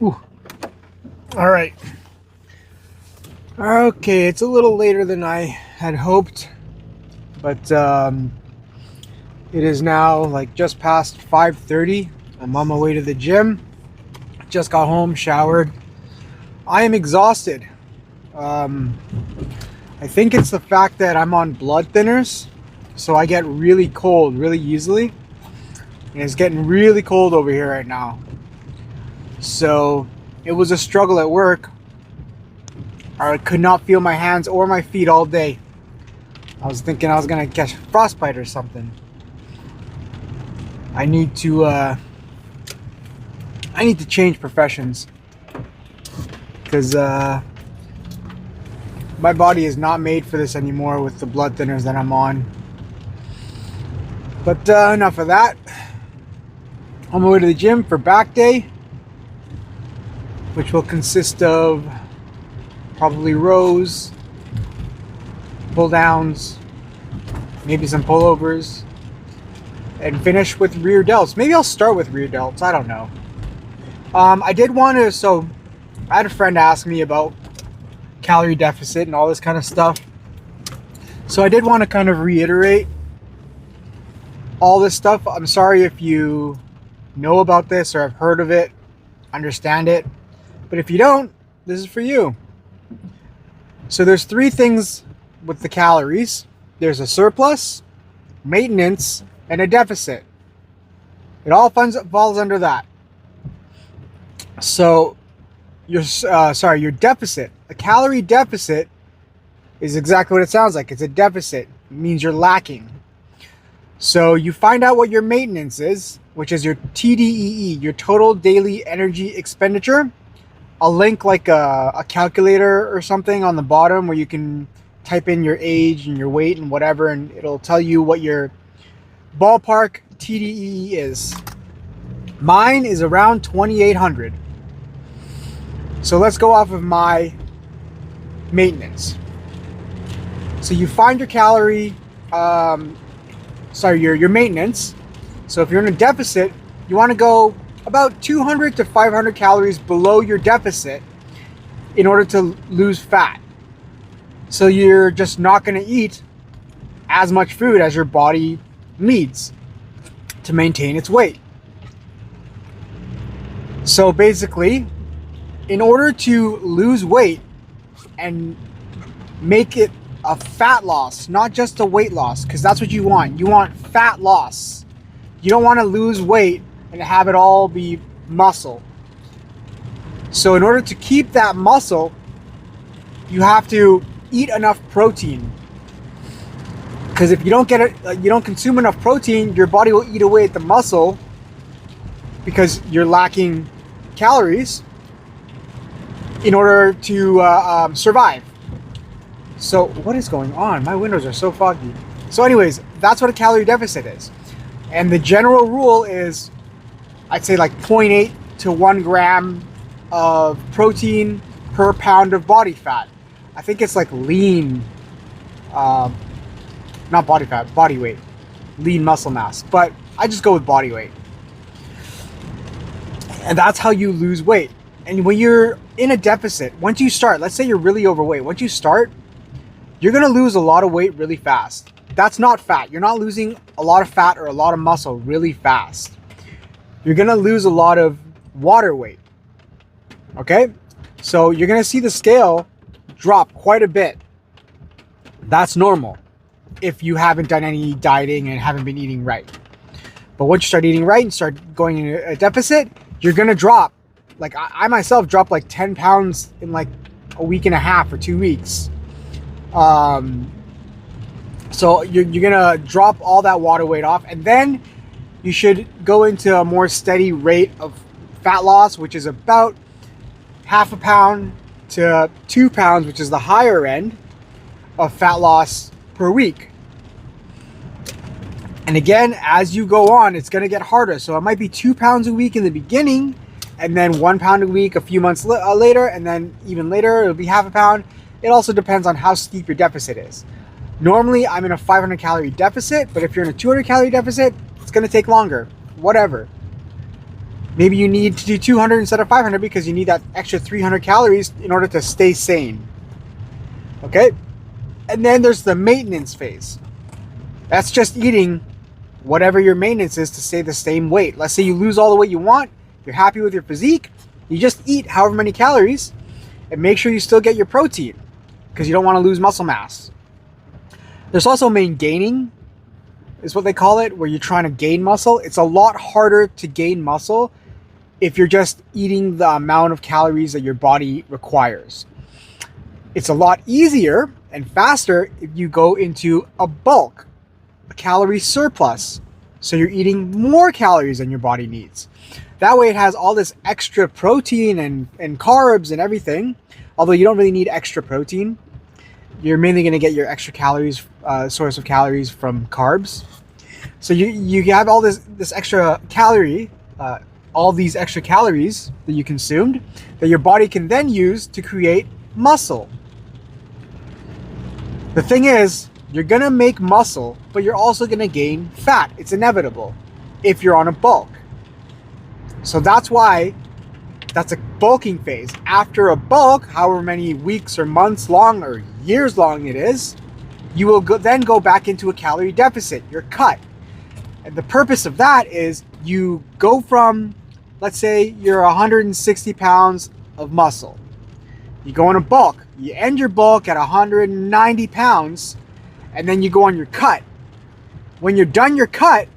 Ooh. All right. Okay, it's a little later than I had hoped, but it is now like just past 5:30. I'm on my way to the gym. Just got home, showered. I am exhausted. Um, I think it's the fact that I'm on blood thinners, so I get really cold really easily. And it's getting really cold over here right now. So it was a struggle at work. I could not feel my hands or my feet all day. I was thinking I was gonna catch frostbite or something. I need to change professions because my body is not made for this anymore with the blood thinners that I'm on. But enough of that. On my way to the gym for back day, which will consist of probably rows, pull downs, maybe some pullovers, and finish with rear delts. Maybe I'll start with rear delts. I don't know. I did want to, so I had a friend ask me about calorie deficit and all this kind of stuff. So I did want to kind of reiterate all this stuff. I'm sorry if you know about this or have heard of it, understand it. But if you don't, this is for you. So there's three things with the calories. There's a surplus, maintenance, and a deficit. It all falls under that. So your deficit, a calorie deficit is exactly what it sounds like. It's a deficit. It means you're lacking. So you find out what your maintenance is, which is your tdee, your total daily energy expenditure. I'll link like a calculator or something on the bottom where you can type in your age and your weight and whatever, and it'll tell you what your ballpark tdee is. Mine is around 2,800. So let's go off of my maintenance. So you find your calorie, your maintenance. So if you're in a deficit, you want to go about 200 to 500 calories below your deficit in order to lose fat. So you're just not going to eat as much food as your body needs to maintain its weight. So basically, in order to lose weight and make it a fat loss, not just a weight loss, because that's what you want. You want fat loss. You don't want to lose weight and have it all be muscle. So in order to keep that muscle, you have to eat enough protein. Because if you don't you don't consume enough protein, your body will eat away at the muscle because you're lacking calories in order to survive. So what is going on? My windows are so foggy. So anyways, that's what a calorie deficit is. And the general rule is, I'd say like 0.8 to 1 gram of protein per pound of body fat. I think it's like lean, not body fat, body weight, lean muscle mass. But I just go with body weight. And that's how you lose weight. And when you're in a deficit, once you start, let's say you're really overweight, once you start, you're going to lose a lot of weight really fast. That's not fat. You're not losing a lot of fat or a lot of muscle really fast. You're going to lose a lot of water weight. Okay? So you're going to see the scale drop quite a bit. That's normal if you haven't done any dieting and haven't been eating right. But once you start eating right and start going into a deficit, you're going to drop. Like I myself dropped like 10 pounds in like a week and a half or 2 weeks. So you're gonna drop all that water weight off, and then you should go into a more steady rate of fat loss, which is about 0.5 pound to 2 pounds, which is the higher end of fat loss per week. And again, as you go on, it's gonna get harder. So it might be 2 pounds a week in the beginning, and then 1 pound a week a few months later, and then even later it'll be 0.5 pound. It also depends on how steep your deficit is. Normally, I'm in a 500 calorie deficit, but if you're in a 200 calorie deficit, it's going to take longer. Whatever. Maybe you need to do 200 instead of 500 because you need that extra 300 calories in order to stay sane. Okay? And then there's the maintenance phase. That's just eating whatever your maintenance is to stay the same weight. Let's say you lose all the weight you want, you're happy with your physique, you just eat however many calories and make sure you still get your protein because you don't want to lose muscle mass. There's also maintaining, is what they call it, where you're trying to gain muscle. It's a lot harder to gain muscle if you're just eating the amount of calories that your body requires. It's a lot easier and faster if you go into a bulk, a calorie surplus. So you're eating more calories than your body needs. That way it has all this extra protein and carbs and everything. Although you don't really need extra protein. You're mainly going to get your extra calories, source of calories from carbs. So you have all this extra calorie, all these extra calories that you consumed that your body can then use to create muscle. The thing is, you're going to make muscle, but you're also going to gain fat. It's inevitable if you're on a bulk. So that's why that's a bulking phase. After a bulk, however many weeks or months long or years long it is, you will then go back into a calorie deficit. You're cut. And the purpose of that is you go from, let's say you're 160 pounds of muscle. You go on a bulk. You end your bulk at 190 pounds, and then you go on your cut. When you're done your cut,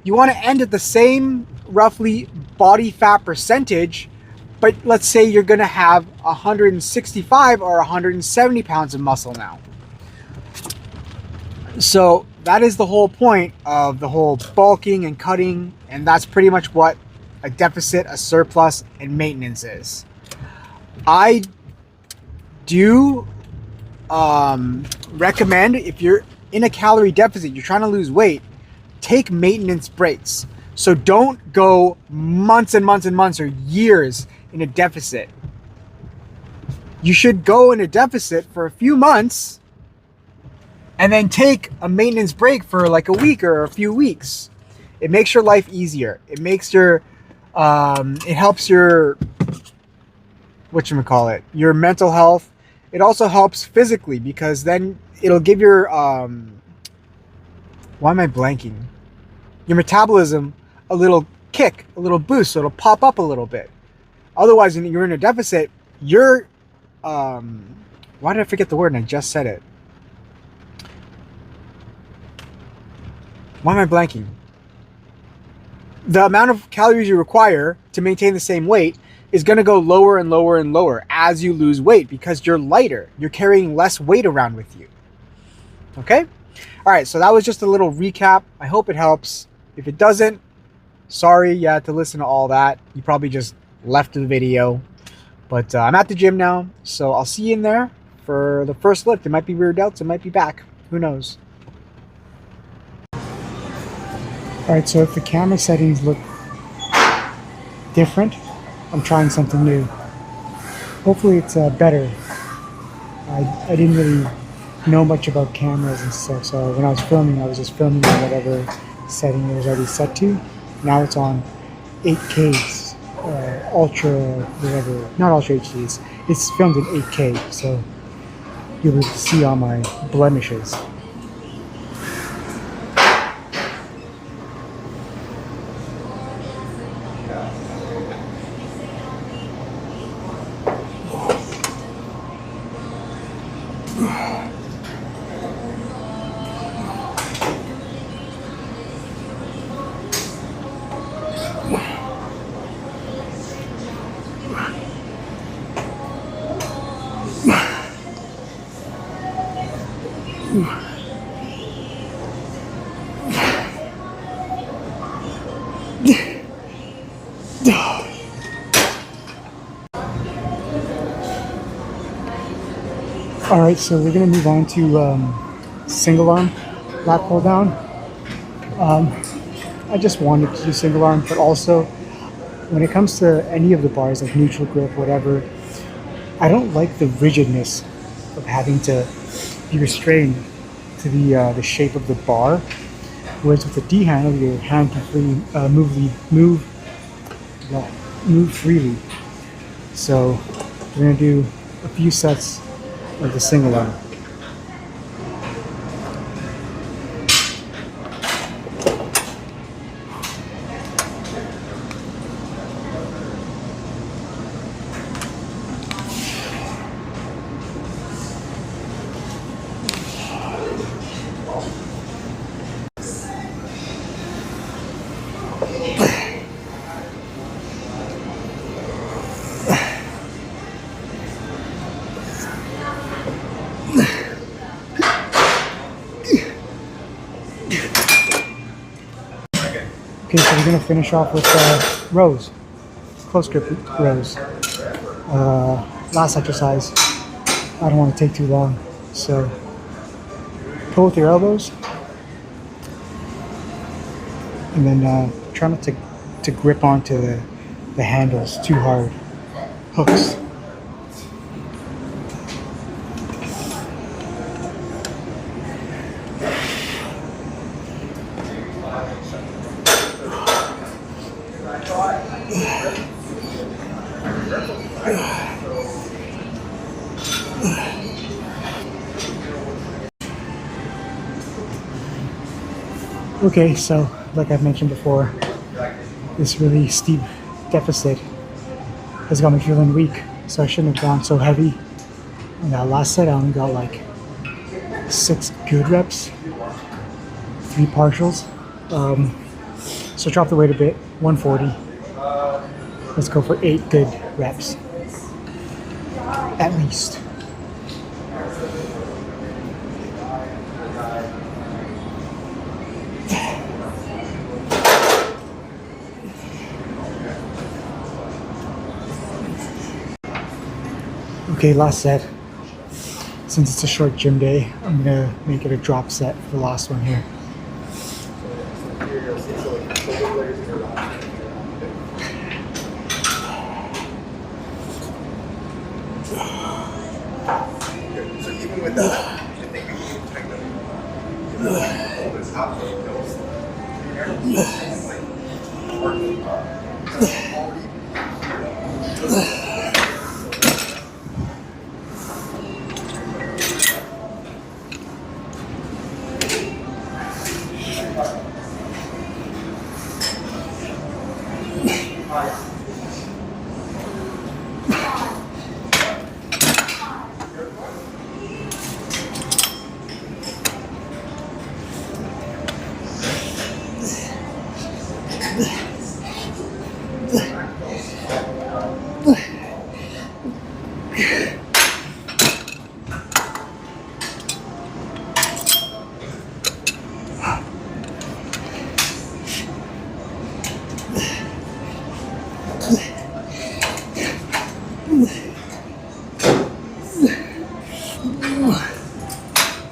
you want to end at the same roughly body fat percentage, but let's say you're going to have 165 or 170 pounds of muscle now. So that is the whole point of the whole bulking and cutting, and that's pretty much what a deficit, a surplus, and maintenance is. I do recommend, if you're in a calorie deficit, you're trying to lose weight, take maintenance breaks. So don't go months and months and months or years in a deficit. You should go in a deficit for a few months and then take a maintenance break for like a week or a few weeks. It makes your life easier. It makes your, it helps your, your mental health. It also helps physically because then it'll give your, why am I blanking? Your metabolism a little kick, a little boost, so it'll pop up a little bit. Otherwise, when you're in a deficit, you're, why did I forget the word and I just said it? Why am I blanking? The amount of calories you require to maintain the same weight is going to go lower and lower and lower as you lose weight because you're lighter. You're carrying less weight around with you. Okay? All right, so that was just a little recap. I hope it helps. If it doesn't, sorry you had to listen to all that. You probably just left the video. But I'm at the gym now, so I'll see you in there for the first lift. It might be rear delts, it might be back. Who knows? All right, so if the camera settings look different, I'm trying something new. Hopefully it's better. I didn't really know much about cameras and stuff, so when I was filming, I was just filming on whatever setting it was already set to. Now it's on 8Ks, ultra, whatever, not ultra HDs. It's filmed in 8K, so you'll be able to see all my blemishes. All right, so we're gonna move on to single arm lat pull down. I just wanted to do single arm, but also when it comes to any of the bars, like neutral grip, whatever, I don't like the rigidness of having to be restrained to the shape of the bar. Whereas with the D handle, your hand can freely move well, move freely. So we're gonna do a few sets of the single arm. Okay, so we're gonna finish off with rows, close grip rows. Last exercise, I don't want to take too long, so pull with your elbows, and then try not to grip onto the handles too hard. Hooks. Okay, so like I've mentioned before, this really steep deficit has got me feeling weak, so I shouldn't have gone so heavy. And that last set I only got like 6 good reps, 3 partials. So drop the weight a bit, 140. Let's go for 8 good reps, at least. Okay, last set. Since it's a short gym day, I'm gonna make it a drop set for the last one here. So even with that, I think we can tighten up. All this top goes.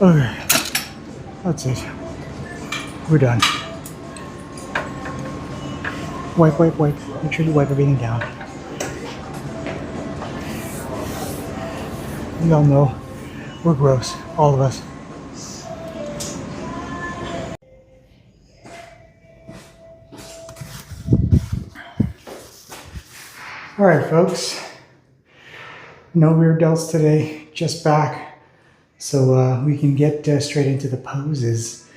Okay, that's it. We're done. Wipe, wipe, wipe. Make sure you wipe everything down. We all know we're gross, all of us. All right, folks. No rear delts today, just back. So we can get straight into the poses.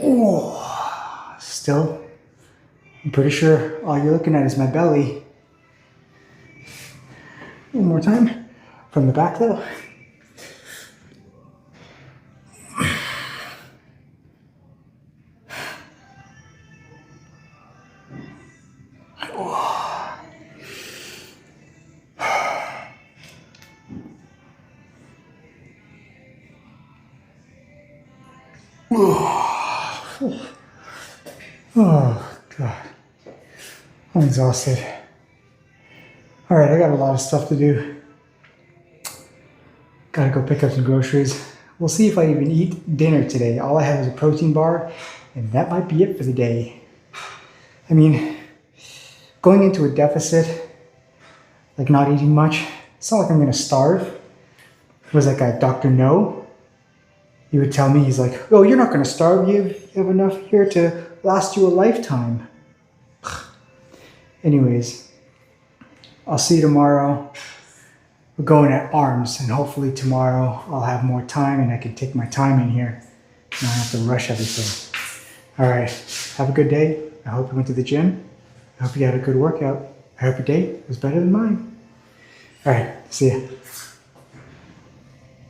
Oh, still, I'm pretty sure all you're looking at is my belly. One more time. From the back though. Oh, God. I'm exhausted. All right, I got a lot of stuff to do. Gotta go pick up some groceries. We'll see if I even eat dinner today. All I have is a protein bar, and that might be it for the day. I mean, going into a deficit, like not eating much, it's not like I'm gonna starve. Was like a Dr. No. He would tell me, he's like, oh, you're not going to starve. You have enough here to last you a lifetime. Anyways, I'll see you tomorrow. We're going at arms, and hopefully tomorrow I'll have more time and I can take my time in here. I don't have to rush everything. All right, have a good day. I hope you went to the gym. I hope you had a good workout. I hope your day was better than mine. All right, see ya.